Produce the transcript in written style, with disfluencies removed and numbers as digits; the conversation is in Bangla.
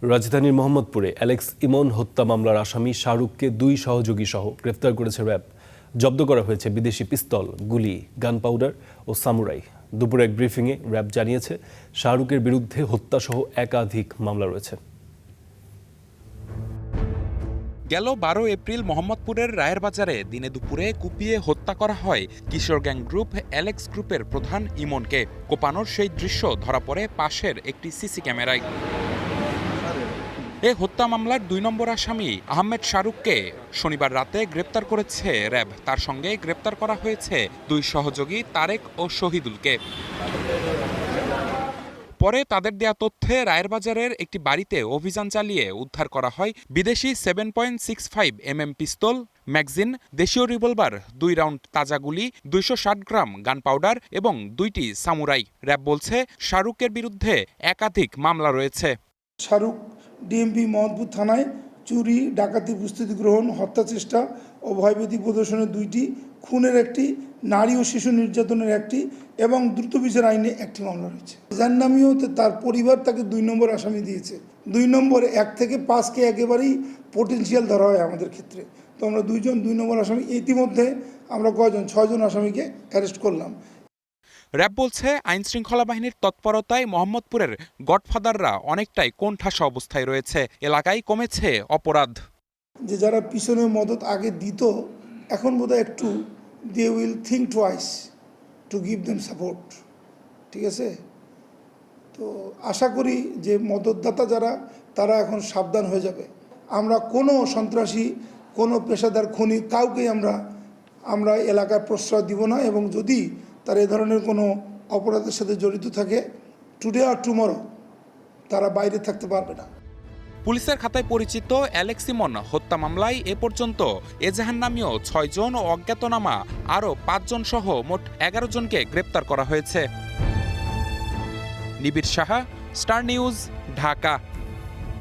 রাজধানীর মোহাম্মদপুরে অ্যালেক্স ইমন হত্যা মামলার আসামি শাহরুখকে 2 সহযোগী সহ গ্রেফতার করেছে র্যাব। জব্দ করা হয়েছে বিদেশি পিস্তল, গুলি, গান পাউডার ও সামুরাই। দুপুরে এক ব্রিফিংয়ে র্যাব জানিয়েছে শাহরুখের বিরুদ্ধে হত্যাসহ একাধিক মামলা রয়েছে। গেল 12 এপ্রিল মোহাম্মদপুরের রায়ের বাজারে দিনে দুপুরে কুপিয়ে হত্যা করা হয় কিশোর গ্যাং গ্রুপ অ্যালেক্স গ্রুপের প্রধান ইমনকে। কোপানোর সেই দৃশ্য ধরা পড়ে পাশের একটি সিসি ক্যামেরায়। এ হত্যা মামলার 2 নম্বর আসামি আহমেদ শাহরুখকে শনিবার রাতে গ্রেপ্তার করেছে র্যাব। তার সঙ্গে গ্রেপ্তার করা হয়েছে 2 সহযোগী তারেক ও শহীদুলকে। পরে তাদের দেয়া তথ্যে রায়ের বাজারের একটি বাড়িতে অভিযান চালিয়ে উদ্ধার করা হয় বিদেশি 7.65 mm পিস্তল, ম্যাগজিন, দেশীয় রিভলভার, 2 রাউন্ড তাজা গুলি, 260 গ্রাম গান পাউডার এবং 2টি সামুরাই। র্যাব বলছে শাহরুখের বিরুদ্ধে একাধিক মামলা রয়েছে। শাহরুখ ডিএমপি মোহাম্মদপুর থানায় চুরি, ডাকাতি, প্রস্তুতি গ্রহণ, হত্যা চেষ্টা ও ভয়ভীতি প্রদর্শনের 2টি, খুনের 1টি, নারী ও শিশু নির্যাতনের 1টি এবং দ্রুত বিচার আইনে 1টি মামলা রয়েছে। যার নামেও তার পরিবার তাকে 2 নম্বর আসামি দিয়েছে। 2 নম্বর 1 থেকে 5কে একেবারেই পটেনশিয়াল ধরা হয় আমাদের ক্ষেত্রে। তো আমরা 2 নম্বর আসামি, ইতিমধ্যে আমরা 6 জন আসামিকে অ্যারেস্ট করলাম। র্যাব বলছে আইন শৃঙ্খলা বাহিনীর তৎপরতায় মোহাম্মদপুরের গডফাদাররা অনেকটাই কোণঠাসা অবস্থায় রয়েছে। এলাকায় কমেছে অপরাধ। যে যারা পিছনে মদত আগে দিত, এখন বোধহয় একটু they will think twice to give them support. ঠিক আছে, তো আশা করি যে মদতদাতা যারা, তারা এখন সাবধান হয়ে যাবে। আমরা কোনো সন্ত্রাসী, কোনো পেশাদার খুনি কাউকেই আমরা এলাকায় প্রশ্রয় দিব না, এবং যদি তারা এ ধরনের কোনো অপরাধের সাথে জড়িত থাকে, টুডে আর টুমরো তারা বাইরে থাকতে পারবে না। পুলিশের খাতায় পরিচিত অ্যালেক্স ইমন হত্যা মামলায় এ পর্যন্ত এজাহার নামীয় 6 জন ও অজ্ঞাতনামা আরও 5 জন সহ মোট 11 জনকে গ্রেপ্তার করা হয়েছে। নিবিড় সাহা, স্টার নিউজ, ঢাকা।